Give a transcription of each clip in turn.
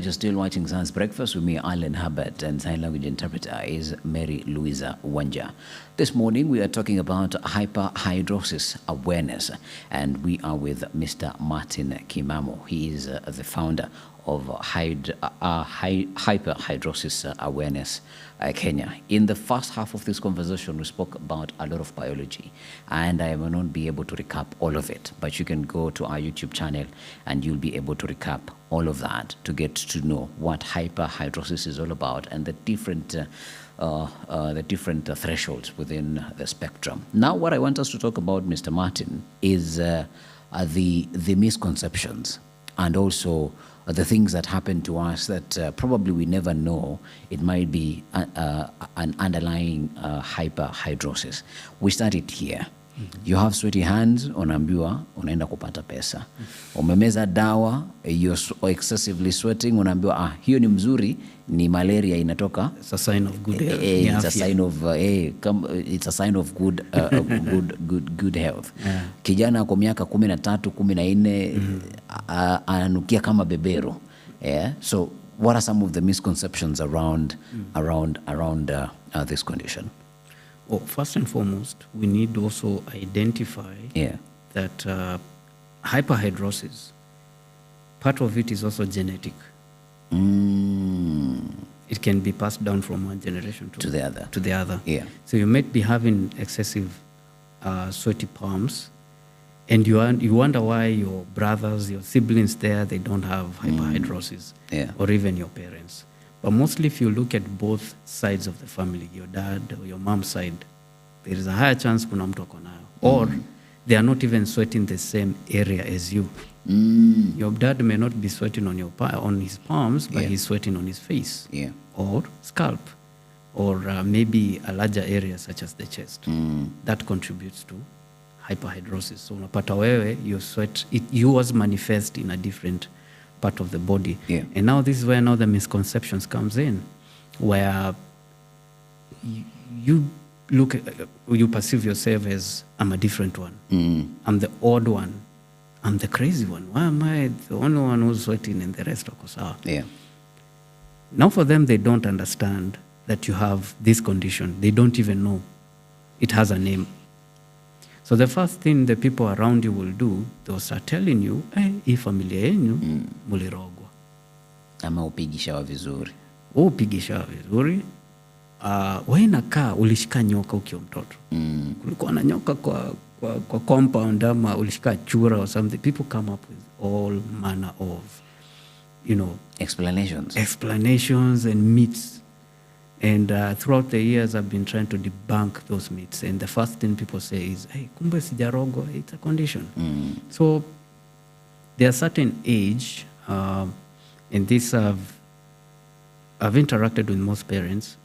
you're still watching Science Breakfast with me, Alan Hubbard, and sign language interpreter is Mary Louisa Wanja. This morning we are talking about hyperhidrosis awareness, and we are with Mr. Martin Kimamo. He is the founder of Hyperhidrosis Awareness Kenya. In the first half of this conversation, we spoke about a lot of biology, and I will not be able to recap all of it, but you can go to our YouTube channel and you'll be able to recap all of that to get to know what hyperhidrosis is all about and the different thresholds within the spectrum. Now, what I want us to talk about, Mr. Martin, is the misconceptions and also the things that happen to us that probably we never know. It might be an underlying hyperhidrosis. We started here. You have sweaty hands, unaambiwa unaenda kupata pesa. Umemeza dawa, you're excessively sweating, unaambiwa hiyo ni mzuri, ni malaria inatoka. It's a sign of good health. It's a sign of it's a sign of good health. Yeah. Kijana kwa miaka 13, 14 ananukia kama bebero. Yeah. So what are some of the misconceptions around this condition? Well, first and foremost, we need to also identify that hyperhidrosis, part of it is also genetic. It can be passed down from one generation to the other. Yeah. So you might be having excessive sweaty palms, and you wonder why your brothers, your siblings they don't have hyperhidrosis, or even your parents. But mostly if you look at both sides of the family, your dad or your mom's side, there is a higher chance kuna mtu ako nayo. Or they are not even sweating the same area as you. Your dad may not be sweating on his palms, but he's sweating on his face or scalp, or maybe a larger area such as the chest. That contributes to hyperhidrosis. So unapata wewe, your sweat, yours manifest in a different part of the body. And now this is where now the misconceptions comes in, where you perceive yourself as, I'm a different one. I'm the odd one. I'm the crazy one. Why am I the only one who's sweating and the rest are sawa? Now for them, they don't understand that you have this condition. They don't even know it has a name. So the first thing the people around you will do, they'll start telling you, hii familia yenu mulirogwa. Ama upigisha vizuri. Upigisha vizuri. Wewe inakaa ulishika nyoka ukiwa mtoto. Kulikuwa na nyoka kwa compound ama ulishika chura or something. People come up with all manner of, explanations and myths. And throughout the years, I've been trying to debunk those myths. And the first thing people say is, hey, kumbe sijarogwa, it's a condition. So there are certain age, and this I've interacted with most parents,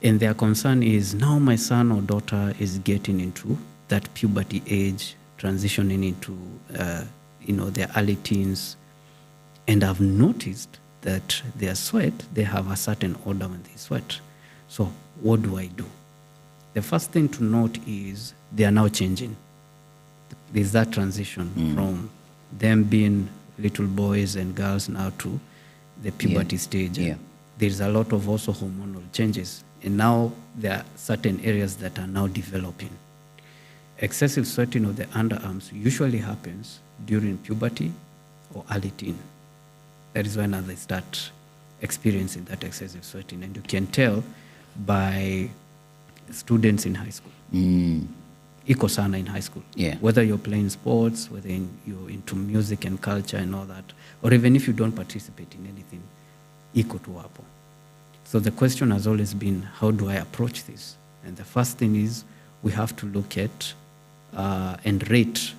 and their concern is, now my son or daughter is getting into that puberty age, transitioning into their early teens, and I've noticed that their sweat, they have a certain odor when they sweat. So what do I do? The first thing to note is they are now changing. There's that transition from them being little boys and girls now to the puberty stage. There's a lot of also hormonal changes. And now there are certain areas that are now developing. Excessive sweating of the underarms usually happens during puberty or early teen. That is when they start experiencing that excessive sweating. And you can tell by students in high school. Iko sana in high school. Whether you're playing sports, whether you're into music and culture and all that, or even if you don't participate in anything, iko tu hapo. So the question has always been, how do I approach this? And the first thing is we have to look at and rate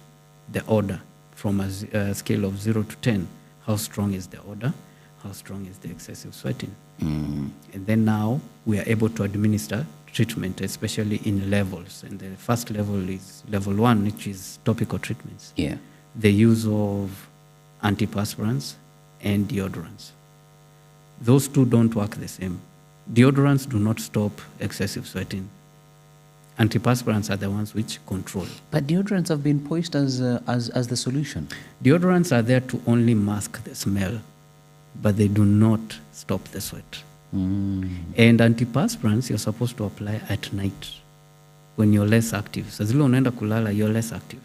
the odor from a scale of 0 to 10. How strong is the odor? How strong is the excessive sweating? And then now we are able to administer treatment, especially in levels. And the first level is level 1, which is topical treatments. The use of antiperspirants and deodorants. Those two don't work the same. Deodorants do not stop excessive sweating. Antiperspirants are the ones which control. But deodorants have been pushed as the solution. Deodorants are there to only mask the smell. but they do not stop the sweat. And antiperspirants you're supposed to apply at night when you're less active. Sa zile unaenda kulala, you're less active.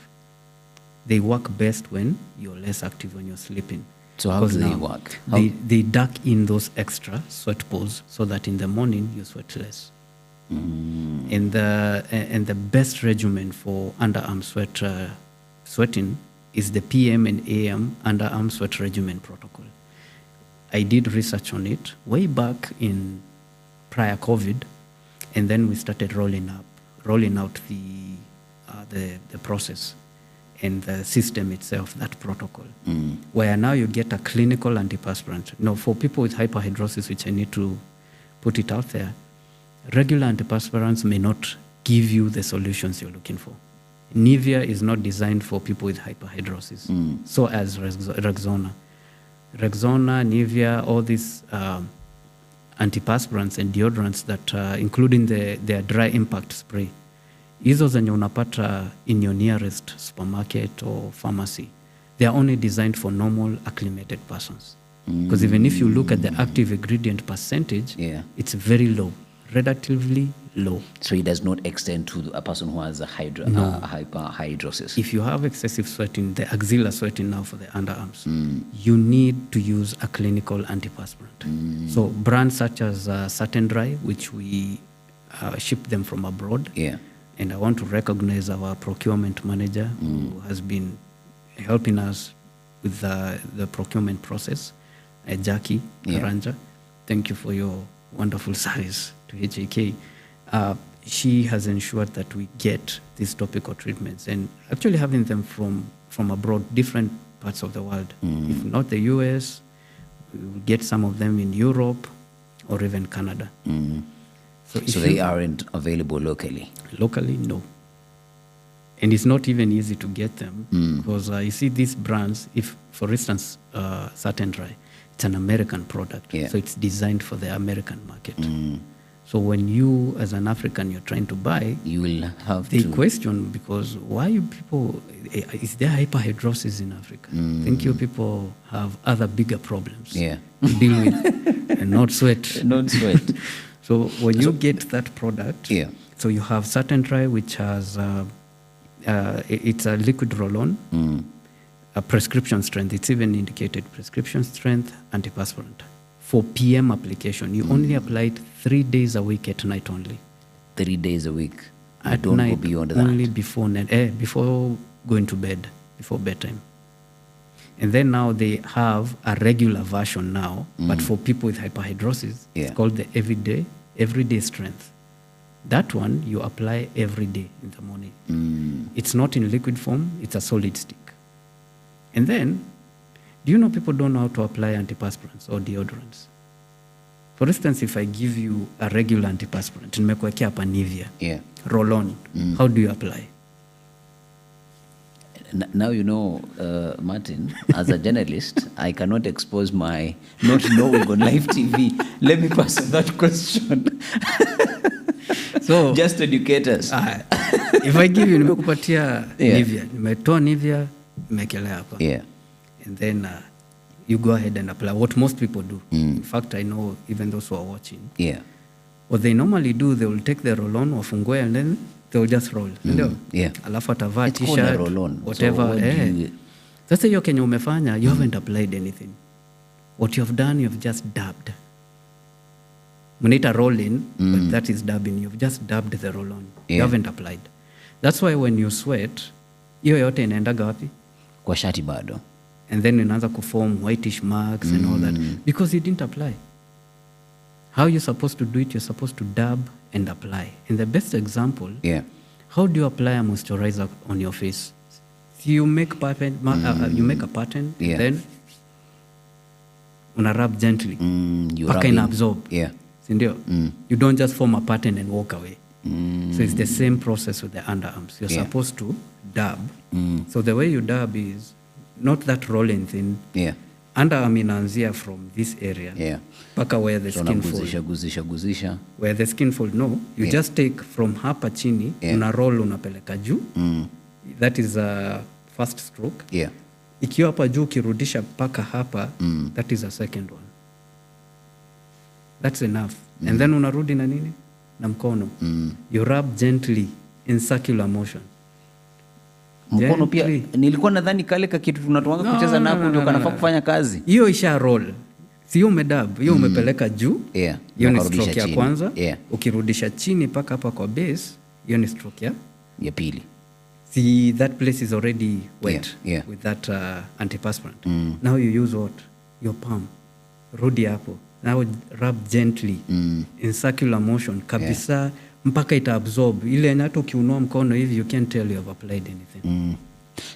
They work best when you're less active, when you're sleeping. So how do they work? They duck in those extra sweat pores so that in the morning you sweat less. And the best regimen for underarm sweating is the PM and AM underarm sweat regimen protocol. I did research on it way back in prior COVID, and then we started rolling out the process and the system itself, that protocol, where now you get a clinical antiperspirant. Now, for people with hyperhidrosis, which I need to put it out there, regular antiperspirants may not give you the solutions you're looking for. Nivea is not designed for people with hyperhidrosis. So as Rexona, Nivea, all these antiperspirants and deodorants that, including their dry impact spray, hizo zenye unapata in your nearest supermarket or pharmacy, they are only designed for normal acclimated persons. Because even if you look at the active ingredient percentage, it's very low, relatively low. So it does not extend to a person who has a hyperhidrosis. If you have excessive sweating, the axilla sweating now for the underarms, you need to use a clinical antiperspirant. So brands such as Satin Dry, which we ship them from abroad, and I want to recognize our procurement manager who has been helping us with the procurement process, Jackie Karanja. Thank you for your wonderful service to HAK. She has ensured that we get these topical treatments, and actually having them from abroad, different parts of the world. If not the US, we will get some of them in Europe or even Canada. So they aren't available locally? Locally, no. And it's not even easy to get them because you see these brands, if, for instance, Satin Dry, it's an American product. So it's designed for the American market. So when you, as an African, you're trying to buy, you will have they question, because why you people, is there hyperhidrosis in Africa? I think you people have other bigger problems to deal with and not sweat. Not sweat. So when you get that product, so you have Satin Dry, which has, it's a liquid roll-on, a prescription strength. It's even indicated prescription strength antiperspirant. For PM application, you only apply it 3 days a week at night only. 3 days a week? At don't night, go beyond that? Only before going to bed, before bedtime. And then now they have a regular version now, but for people with hyperhidrosis, it's called the everyday strength. That one you apply every day in the morning. It's not in liquid form, it's a solid stick. And then, do you know people don't know how to apply antiperspirants or deodorants? For instance, if I give you a regular antiperspirant, nimekuwekea hapa Nivea, roll on, how do you apply? Now you know, Martin, as a journalist, I cannot expose my not knowing on live TV. Let me pass on that question. So just educate us. If I give you, nimekupatia Nivea, nimetoa Nivea, nimekelea hapa. And then you go ahead and apply what most people do. In fact, I know even those who are watching. What they normally do, they will take the roll-on, wafungue, and then they will just roll. Alafu atavaa t-shirt, whatever. Sasa hiyo Kenya umefanya, you haven't applied anything. What you have done, you have just dabbed. Mnaita roll-in, but that is dabbing. You've just dabbed the roll-on. You haven't applied. That's why when you sweat, hiyo yote inaendaga wapi? Kwa shati bado. And then inaanza kuform whitish marks and all that, because you didn't apply. How are you supposed to do it? You're supposed to dab and apply. And the best example, how do you apply a moisturizer on your face? So you make a pattern, and then una rub gently. Paka ina absorb. Sindio? You don't just form a pattern and walk away. So it's the same process with the underarms. You're supposed to dab. So the way you dab is not that rolling thing. Underarm inaanzia from this area. Paka where the skin fold. Guzisha. Where the skin fold, no. You just take from hapa chini, una roll unapeleka juu. That is a first stroke. Ikiwa hapa juu ukirudisha mpaka hapa, that is a second one. That's enough. And then unarudi na nini? Na mkono. You rub gently in circular motion. Mkono pia nilikuwa nadhani kale ka kitu tunatuanga kucheza nako ndio kanafaa kufanya kazi. Hiyo isha roll. Sio umedab, hiyo umepeleka juu. Yeah. Hiyo ni stroke ya kwanza. Ukirudisha chini paka hapa kwa base, hiyo ni stroke ya pili. See, that place is already wet with that antiperspirant. Now you use what? Your palm. Rudi hapo. Now rub gently in circular motion kabisa mpaka ita absorb. Ile hata ukiunua mkono hivi you can't tell you have applied anything.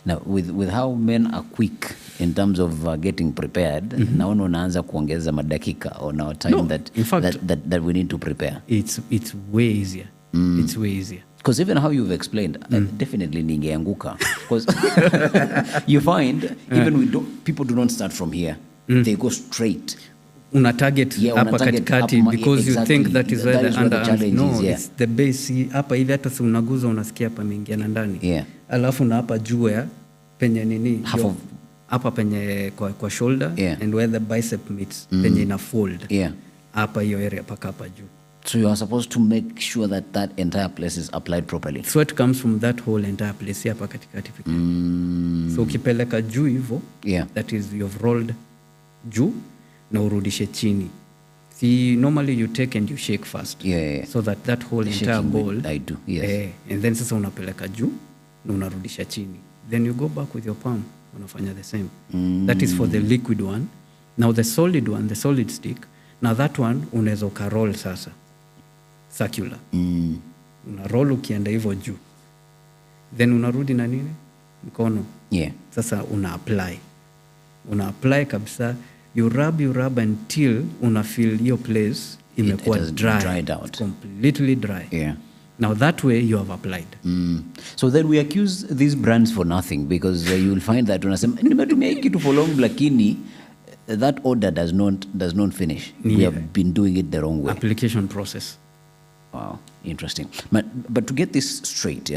Now with how men are quick in terms of getting prepared, naona unaanza kuongeza madakika on our time that we need to prepare. It's way easier. It's way easier. Because even how you've explained, definitely ningeanguka. Because you find even people do not start from here. They go straight. Una target hapa katikati because you think that is where the underarm. No, it's the base. Hapa hivi hata si unaguza unasikia hapa mingia na ndani. Alafu na hapa juu ya penye nini? Hapa penye kwa shoulder and where the bicep meets penye ina fold. Hapa hiyo area paka hapa juu. So you are supposed to make sure that entire place is applied properly. Sweat comes from that whole entire place hapa katikati. So ukipeleka juu hivyo, that is you've rolled juu na urudishe chini. See, normally you take and you shake first. So that whole entire ball. I do, yes. And then sasa unapeleka juu na unarudisha chini. Then you go back with your palm. Unafanya the same. That is for the liquid one. Now the solid one, the solid stick. Now that one unaweza ukaroll sasa. Circular. Una roll ukienda hivyo juu. Then unarudi na nini? Mkono. Sasa una apply kabisa. You rub until una feel your place imekuwa dried out. Completely dry. Now that way you have applied. So then we accuse these brands for nothing because you will find that unasema nimetumia hiki kitu for long lakini that order does not finish. We have been doing it the wrong way. Application process. Wow, interesting. But to get this straight,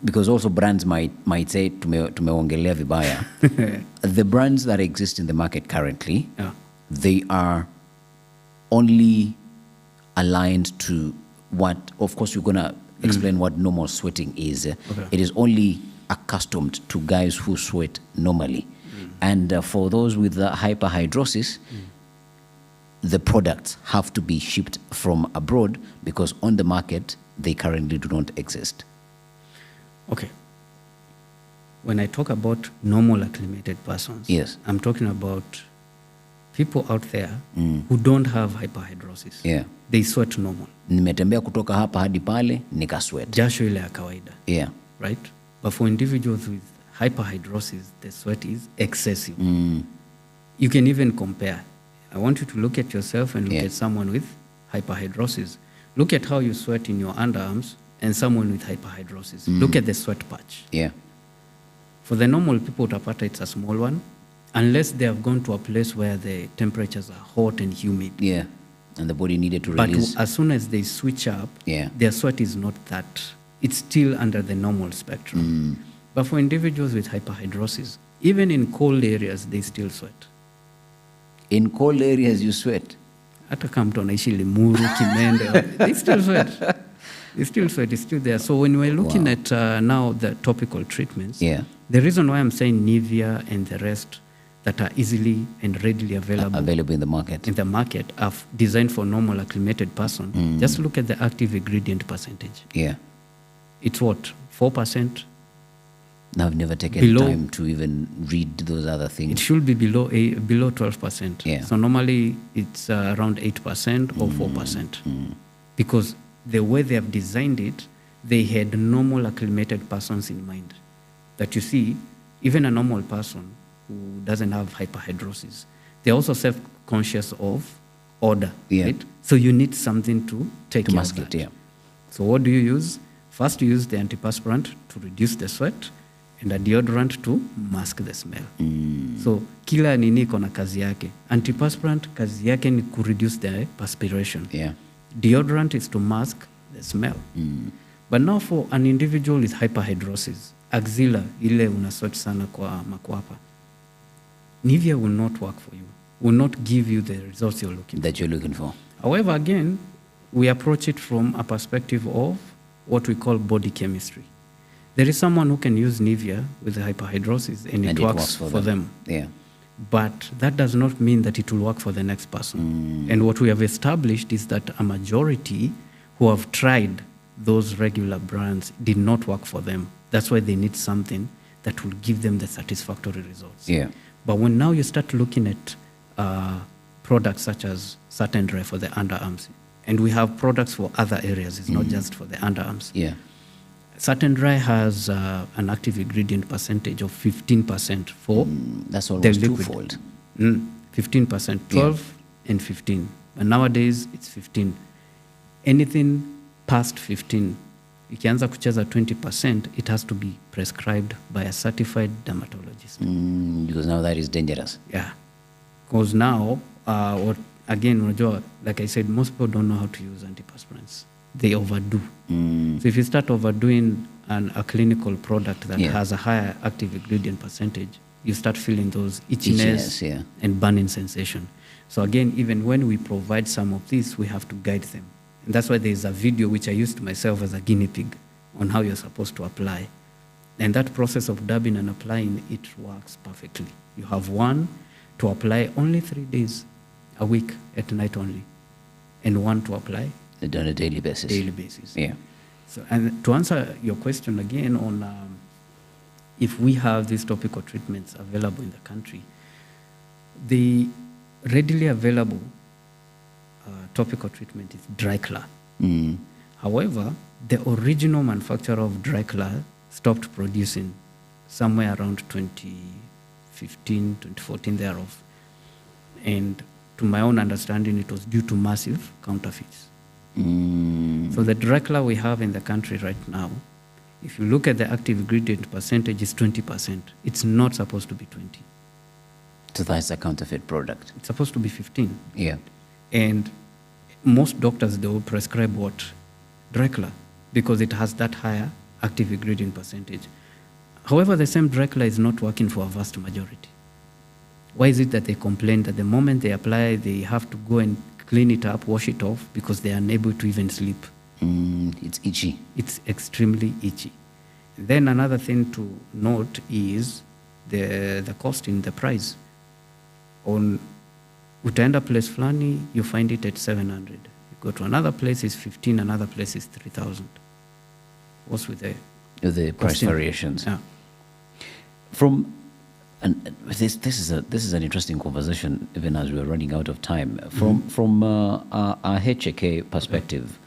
because also brands might say tumeongelea vibaya. The brands that exist in the market currently, they are only aligned to what, of course, you're going to explain what normal sweating is. It is only accustomed to guys who sweat normally. And for those with the hyperhidrosis, the products have to be shipped from abroad because on the market, they currently do not exist. Okay. When I talk about normal acclimated persons, I'm talking about people out there who don't have hyperhidrosis. They sweat normal. Nimetembea kutoka hapa hadi pale, nikasweat. Jasho ile ya kawaida. Right? But for individuals with hyperhidrosis, the sweat is excessive. You can even compare. I want you to look at yourself and look at someone with hyperhidrosis. Look at how you sweat in your underarms and someone with hyperhidrosis. Look at the sweat patch. For the normal people, utapata it's a small one, unless they have gone to a place where the temperatures are hot and humid. And the body needed to release. But as soon as they switch up, their sweat is not that. It's still under the normal spectrum. But for individuals with hyperhidrosis, even in cold areas, they still sweat. In cold areas, you sweat? Hata kama mtu anaishi Limuru, Kimende, they still sweat. It's still there. So when we're looking at now the topical treatments, the reason why I'm saying Nivea and the rest that are easily and readily available in the market are designed for normal acclimated person. Just look at the active ingredient percentage. It's what? 4%? Now, I've never taken time to even read those other things. It should be below 12%. So normally it's around 8% or 4%. Because the way they have designed it, they had normal acclimated persons in mind. That you see, even a normal person who doesn't have hyperhidrosis, they're also self-conscious of odor. Right? So you need something to take care of that. So what do you use? First, you use the antiperspirant to reduce the sweat and a deodorant to mask the smell. So kila nini iko na kazi yake. Antiperspirant kazi yake ni to reduce the perspiration. Deodorant is to mask the smell. But now for an individual with hyperhidrosis, axilla, ile una sweat sana kwa makwapa, Nivea will not work for you, will not give you the results you're looking for. However, again, we approach it from a perspective of what we call body chemistry. There is someone who can use Nivea with hyperhidrosis and it works for them. Yeah. But that does not mean that it will work for the next person. And what we have established is that a majority who have tried those regular brands did not work for them. That's why they need something that will give them the satisfactory results. Yeah. But when now you start looking at products such as Satin Dry for the underarms, and we have products for other areas, it's not just for the underarms. Yeah. Satin Dry has an active ingredient percentage of 15% for that's almost the liquid. twofold. 15%, 12 and 15. But nowadays it's 15. Anything past 15, ikianza kucheza 20%, it has to be prescribed by a certified dermatologist. Because now that is dangerous. Yeah. Because now, like I said, most people don't know how to use antiperspirants. They overdo. So if you start overdoing a clinical product that has a higher active ingredient percentage, you start feeling those itchiness and burning sensation. So again, even when we provide some of this, we have to guide them. And that's why there's a video which I used myself as a guinea pig on how you're supposed to apply. And that process of dabbing and applying, it works perfectly. You have one to apply only 3 days a week at night only, and one to apply on a daily basis. Yeah. So, and to answer your question again on if we have these topical treatments available in the country, the readily available topical treatment is Dryclar. However, the original manufacturer of Dryclar stopped producing somewhere around 2015, 2014 thereof. And to my own understanding, it was due to massive counterfeits. So the Dryclar we have in the country right now, if you look at the active ingredient percentage, is 20%. It's not supposed to be 20. So that's a counterfeit product. It's supposed to be 15. Yeah. And most doctors, they will prescribe what? Dryclar, because it has that higher active ingredient percentage. However, the same Dryclar is not working for a vast majority. Why is it that they complain that the moment they apply, they have to go and clean it up, wash it off, because they are unable to even sleep? It's itchy. It's extremely itchy. And then another thing to note is the cost in the price. On utaenda place flani, you find it at 700. You go to another place, it's 15, another place is 3,000. What's with the price variations? Yeah. This is an interesting conversation, even as we're running out of time. From a HAK perspective,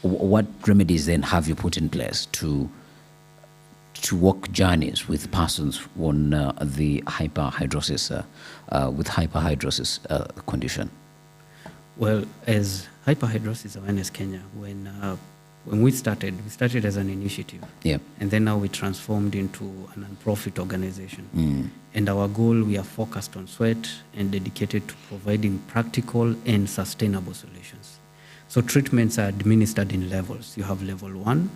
what remedies then have you put in place to walk journeys with persons on the hyperhidrosis condition? Well, as Hyperhidrosis Awareness Kenya, when we started as an initiative. Yeah. And then now we transformed into a non-profit organization. And our goal, we are focused on sweat and dedicated to providing practical and sustainable solutions. So treatments are administered in levels. You have level 1,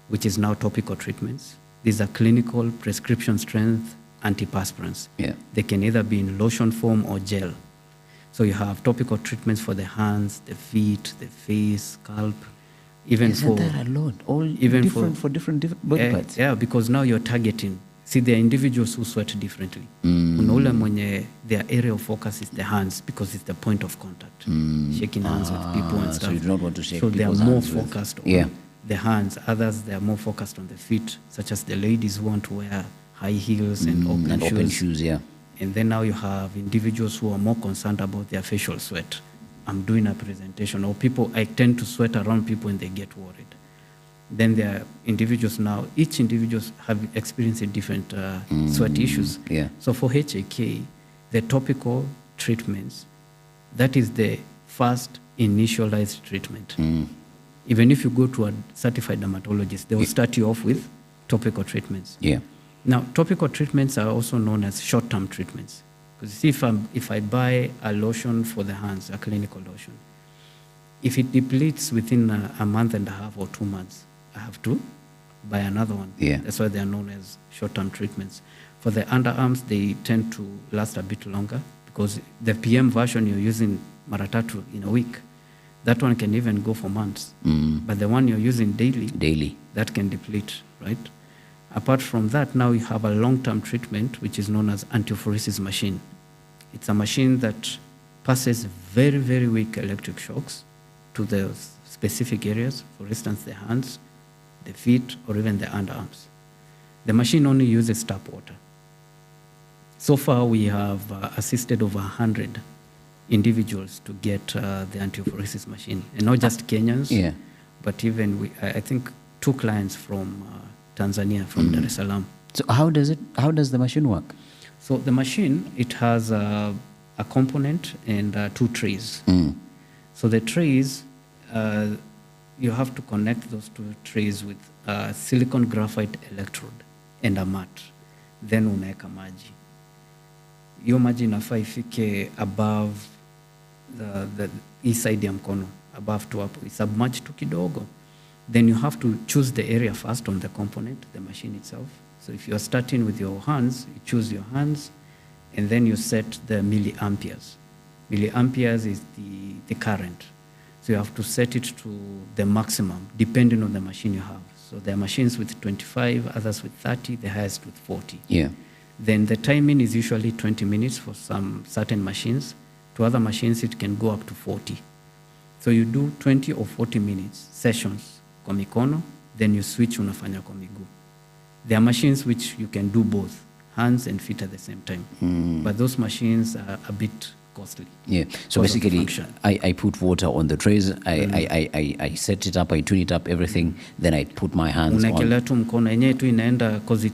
which is now topical treatments. These are clinical prescription strength antiperspirants. Yeah. They can either be in lotion form or gel. So you have topical treatments for the hands, the feet, the face, scalp. Isn't that a lot? All even for different body parts? Yeah, because now you're targeting. See, there are individuals who sweat differently. Their area of focus is the hands because it's the point of contact. Shaking hands with people and stuff. So you do not want to shake people's hands. So they are more with, focused on the hands. Others, they are more focused on the feet, such as the ladies who want to wear high heels and open shoes. Yeah. And then now you have individuals who are more concerned about their facial sweat. I'm doing a presentation, or I tend to sweat around people and they get worried. Then there are individuals now, each individual have experienced different sweat issues. Yeah. So for HAK, the topical treatments, that is the first initialized treatment. Even if you go to a certified dermatologist, they will start you off with topical treatments. Yeah. Now, topical treatments are also known as short-term treatments. Because see, if I buy a lotion for the hands, a clinical lotion, if it depletes within a month and a half or 2 months, I have to by another one. Yeah. That's why they are known as short-term treatments. For the underarms, they tend to last a bit longer because the PM version you're using maratatu in a week, that one can even go for months. But the one you're using daily, that can deplete, right? Apart from that, now you have a long-term treatment, which is known as antiophoresis machine. It's a machine that passes very, very weak electric shocks to the specific areas, for instance, the hands, the feet, or even the underarms. The machine only uses tap water. So far, we have assisted over 100 individuals to get the antiophoresis machine, and not just Kenyans, but even I think 2 clients from Tanzania, from Dar es Salaam. So how does the machine work? So the machine, it has a component and 2 trays. So the trays, you have to connect those 2 trays with a silicon graphite electrode and a mat. Then unaeka maji. Hiyo maji inafaa ifike above the east side ya mkono, above to up. Submerge tu kidogo. Then you have to choose the area first on the component, the machine itself. So if you're starting with your hands, you choose your hands, and then you set the milliamperes. Milliamperes is the current. So you have to set it to the maximum, depending on the machine you have. So there are machines with 25, others with 30, the highest with 40. Yeah. Then the timing is usually 20 minutes for some certain machines. To other machines, it can go up to 40. So you do 20 or 40 minutes sessions kwa mikono, then you switch unafanya kwa miguu. There are machines which you can do both, hands and feet at the same time. But those machines are a bit costly. Yeah. So basically, I put water on the trays, I set it up, I tune it up, everything, then I put my hands on. Unaekelea tu mkono, yenyewe tu inaenda, because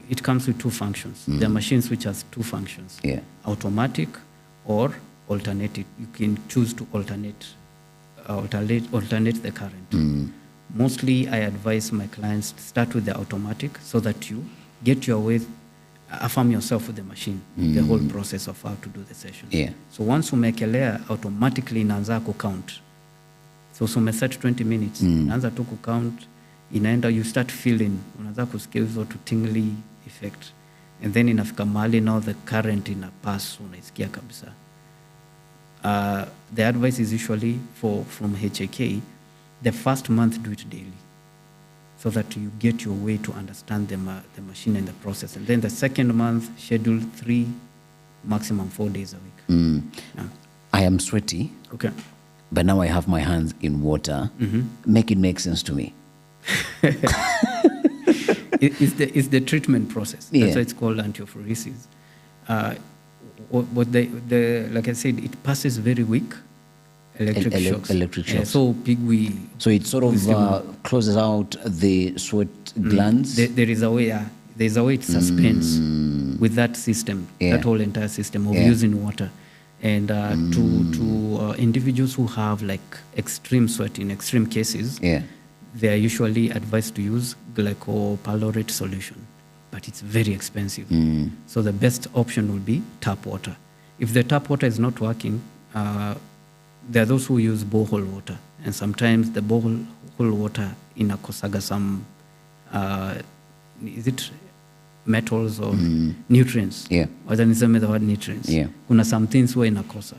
it comes with 2 functions. There are machines which has 2 functions. Yeah. Automatic or alternative. You can choose to alternate the current. Mostly, I advise my clients to start with the automatic so that you get your way, affirm yourself with the machine, the whole process of how to do the session. Yeah. So once umekelea, automatically inaanza count. So umeset 20 minutes, inaanza tu count, inaenda, you start feeling, unaanza kusikia hizo to tingly effect. And then inafika mahali now the current ina pass, unaisikia kabisa. The advice is usually from HAK, the first month do it daily, so that you get your way to understand the machine and the process. And then the second month, schedule 3, maximum 4 days a week. Yeah. I am sweaty. Okay. But now I have my hands in water. Make it make sense to me. It's the treatment process. Yeah. That's why it's called antiophoresis. Like I said, it passes very weak electric shocks. Electric shocks. So it sort of closes out the sweat glands. There is a way. There's a way it suspends with that system, that whole entire system of using water. And to individuals who have like extreme sweat, in extreme cases, they are usually advised to use glycopyrrolate solution, but it's very expensive. So the best option will be tap water. If the tap water is not working, there are those who use borehole water, and sometimes the borehole water inakosaga some, is it metals or nutrients? Wacha niseme the word nutrients. Kuna some things huwa inakosa.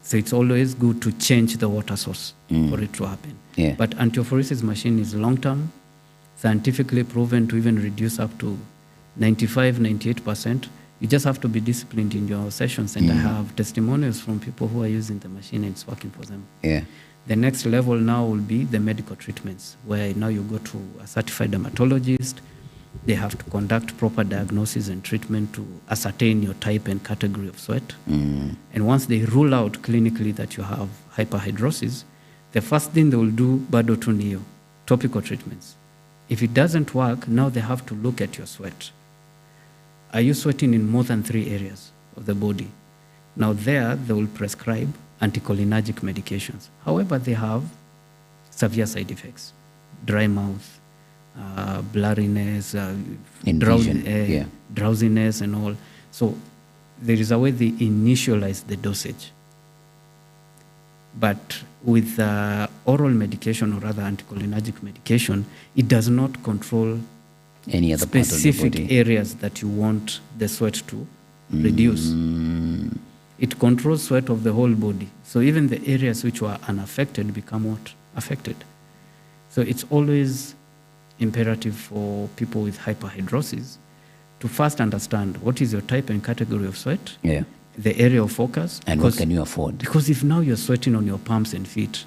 So it's always good to change the water source for it to happen. But antiophoresis machine is long-term, scientifically proven to even reduce up to 95, 98%. You just have to be disciplined in your sessions, and I have testimonials from people who are using the machine and it's working for them. The next level now will be the medical treatments, where now you go to a certified dermatologist. They have to conduct proper diagnosis and treatment to ascertain your type and category of sweat. And once they rule out clinically that you have hyperhidrosis, the first thing they will do, bado tu niyo, topical treatments. If it doesn't work, now they have to look at your sweat. Are you sweating in more than 3 areas of the body? Now there, they will prescribe anticholinergic medications. However, they have severe side effects, dry mouth, blurriness, drowsiness and all. So there is a way they initialize the dosage. But with oral medication, or rather anticholinergic medication, it does not control Any other part of the specific body. areas that you want the sweat to reduce. It controls sweat of the whole body. So even the areas which were unaffected become what? Affected. So it's always imperative for people with hyperhidrosis to first understand what is your type and category of sweat, Yeah. the area of focus. And what can you afford? Because if now you're sweating on your palms and feet,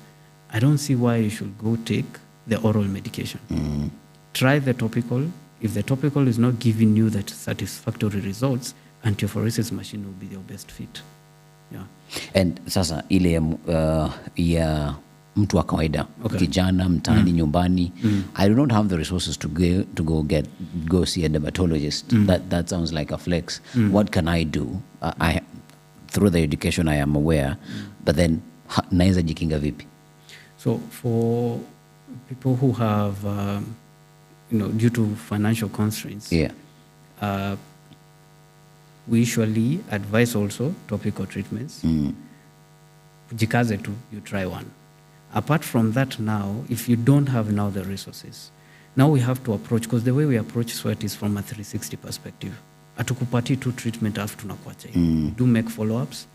I don't see why you should go take the oral medication. Try the topical. If the topical is not giving you that satisfactory results, antiaphoresis machine will be your best fit. Yeah. And sasa ile ya mtu wa kawaida, Okay. kijana mtaani nyumbani, I do not have the resources to go see a dermatologist. That sounds like a flex. What can I do? Through the education I am aware, but then naweza jikinga vipi? So for people who have, due to financial constraints, Yeah. we usually advise also topical treatments. Jikaze tu, you try one. Apart from that now, if you don't have now the resources, now we have to approach, because the way we approach sweat is from a 360 perspective. Atukupati tu treatment afu tunakuacha. Do make follow-ups.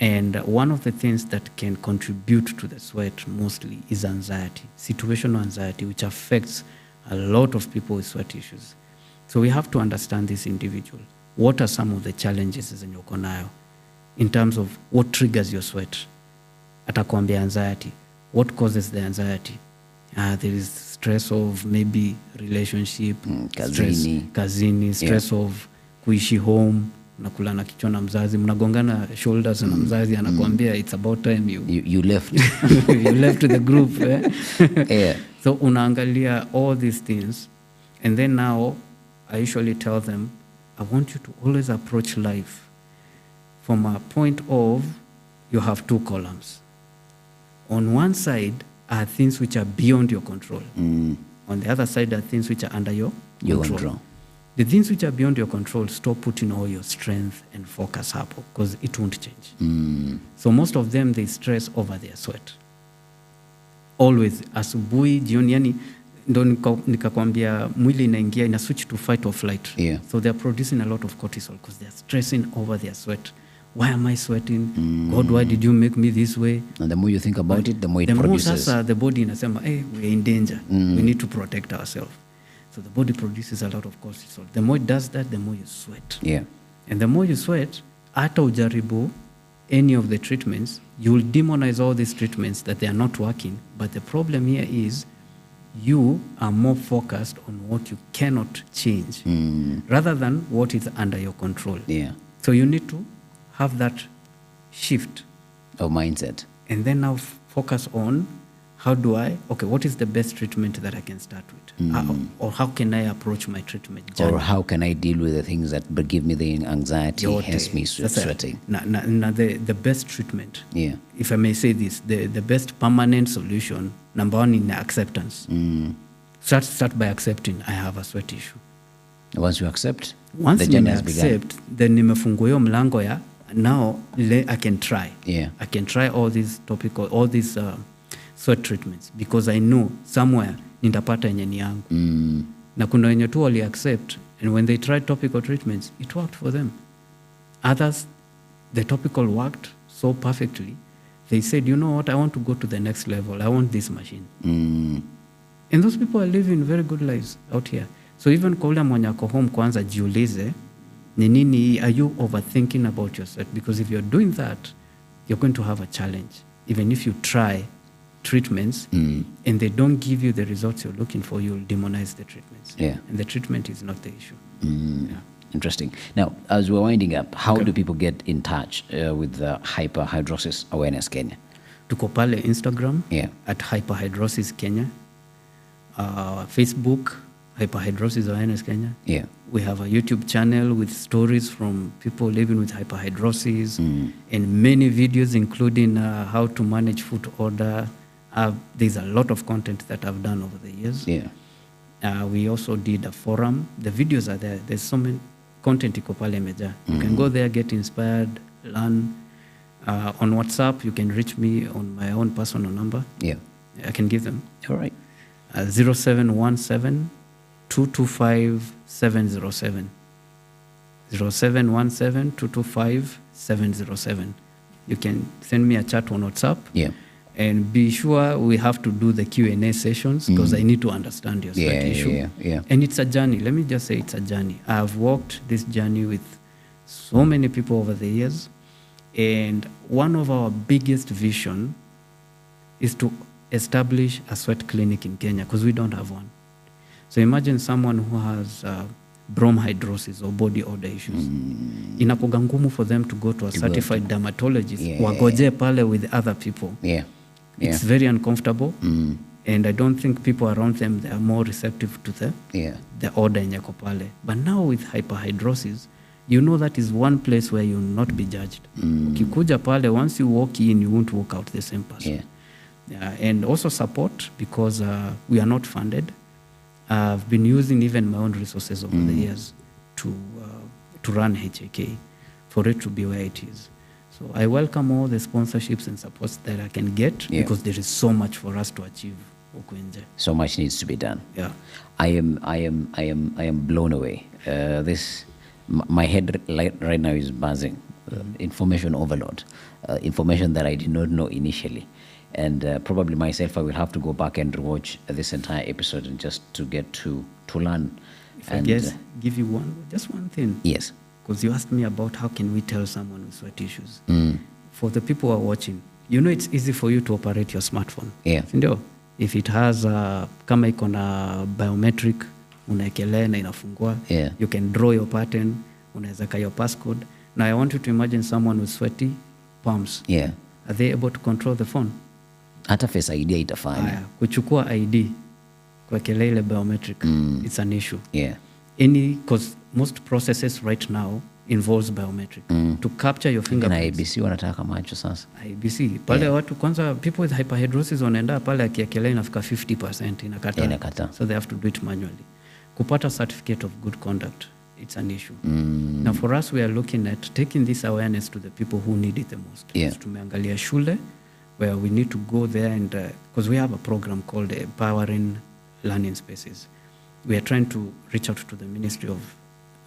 And one of the things that can contribute to the sweat mostly is anxiety, situational anxiety, which affects a lot of people with sweat issues. So we have to understand this individual. What are some of the challenges zenye uko nayo in terms of what triggers your sweat? Atakwambia anxiety. What causes the anxiety? There is stress of maybe relationship, kazini, stress of kuishi home, nakula na kichwa na mzazi, mnagongana shoulders na mzazi anakuambia it's about time you left. you left the group. Yeah. So unaangalia all these things, and then now I usually tell them, I want you to always approach life from a point of you have two columns. On one side are things which are beyond your control. On the other side are things which are under your control. The things which are beyond your control, stop putting all your strength and focus hapo, because it won't change. So most of them, they stress over their sweat. Always, asubuhi, jioni, yani ndo nikakwambia mwili inaingia ina switch to fight or flight. Yeah. So they're producing a lot of cortisol because they're stressing over their sweat. Why am I sweating? God, why did you make me this way? And the more you think about it, the more it produces. The more sasa the body inasema, hey, we're in danger. We need to protect ourselves. So the body produces a lot of cortisol. The more it does that, the more you sweat. Yeah. And the more you sweat, hata ujaribu any of the treatments, you will demonize all these treatments that they are not working. But the problem here is you are more focused on what you cannot change rather than what is under your control. Yeah. So you need to have that shift Of mindset. and then now focus on what is the best treatment that I can start with? Or how can I approach my treatment journey? Or how can I deal with the things that give me the anxiety, hence me sweating? The best treatment, Yeah. if I may say this, the best permanent solution, number one, in acceptance. Start by accepting I have a sweat issue. Once you accept, Once the you journey has begun. accept, then nimefungua hiyo mlango ya now I can try. Yeah. I can try all these sweat treatments because I know somewhere nitapata yenye ni yangu. Na kuna wenye tu wali accept, and when they tried topical treatments, it worked for them. Others, the topical worked so perfectly, they said, you know what, I want to go to the next level. I want this machine. And those people are living very good lives out here. So even kwa ule mwenye ako home kwanza jiulize, ni nini, are you overthinking about your sweat? Because if you're doing that, you're going to have a challenge. Even if you try treatments and they don't give you the results you're looking for, you'll demonize the treatments. Yeah. And the treatment is not the issue. Yeah. Interesting. Now, as we're winding up, how do people get in touch with the Hyperhidrosis Awareness Kenya? Tuko pale Instagram at Hyperhidrosis Kenya. Facebook, Hyperhidrosis Awareness Kenya. Yeah. We have a YouTube channel with stories from people living with hyperhidrosis and many videos, including how to manage food order. There's a lot of content that I've done over the years. Yeah. We also did a forum. The videos are there. There's so many content iko pale meja. You can go there, get inspired, learn. On WhatsApp, you can reach me on my own personal number. Yeah. I can give them. All right. 0717 225 707. 0717 225 707. You can send me a chat on WhatsApp. Yeah. And be sure we have to do the Q&A sessions because I need to understand your sweat issue. Yeah. And it's a journey. Let me just say it's a journey. I've walked this journey with so many people over the years. And one of our biggest vision is to establish a sweat clinic in Kenya because we don't have one. So imagine someone who has bromhidrosis or body odor issues. Inakuwa ngumu for them to go to a certified dermatologist wagoje pale with other people. It's very uncomfortable. And I don't think people around them, they are more receptive to the odor in pale. But now with hyperhidrosis, you know that is one place where you will not be judged. Ukikuja pale, once you walk in, you won't walk out the same person. And also support because we are not funded. I've been using even my own resources over the years to run HAK for it to be where it is. So I welcome all the sponsorships and supports that I can get because there is so much for us to achieve. So much needs to be done. Yeah, I am blown away. My head right now is buzzing. Information overload, information that I did not know initially. And probably myself, I will have to go back and watch this entire episode and just to get to learn. If I guess, give you just one thing. Yes. Because you asked me about how can we tell someone with sweat issues. For the people who are watching, you know it's easy for you to operate your smartphone. Yeah. If it has kama iko na biometric, unaekelea na inafungua. You can draw your pattern, unaweza ka your passcode. Now I want you to imagine someone with sweaty palms. Are they able to control the phone? Hata face ID itafanya. Kuchukua ID, kuekelea ile biometric, it's an issue. Because most processes right now involves biometric. To capture your fingerprints. Na IBC wanataka macho sasa. IBC. Pale watu kwanza, people with hyperhidrosis wanaenda pale akiekelea inafika 50% inakata. So they have to do it manually. Kupata certificate of good conduct, it's an issue. Now for us, we are looking at taking this awareness to the people who need it the most. Tumeangalia shule, where we need to go there and, because we have a program called Empowering Learning Spaces. We are trying to reach out to the Ministry of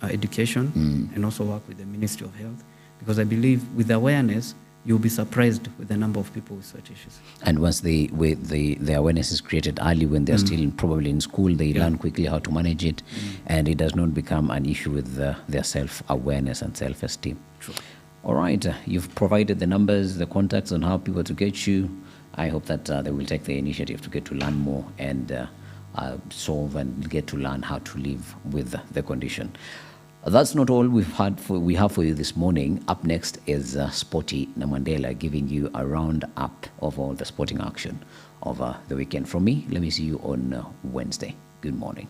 Education and also work with the Ministry of Health, because I believe with awareness, you'll be surprised with the number of people with such issues. And once the awareness is created early, when they're still probably in school, they learn quickly how to manage it, and it does not become an issue with their self-awareness and self-esteem. True. All right, you've provided the numbers, the contacts on how people to get you. I hope that they will take the initiative to get to learn more and solve and get to learn how to live with the condition. That's not all we have for you this morning. Up next is Sporty Namandela giving you a round-up of all the sporting action over the weekend. From me, let me see you on Wednesday. Good morning.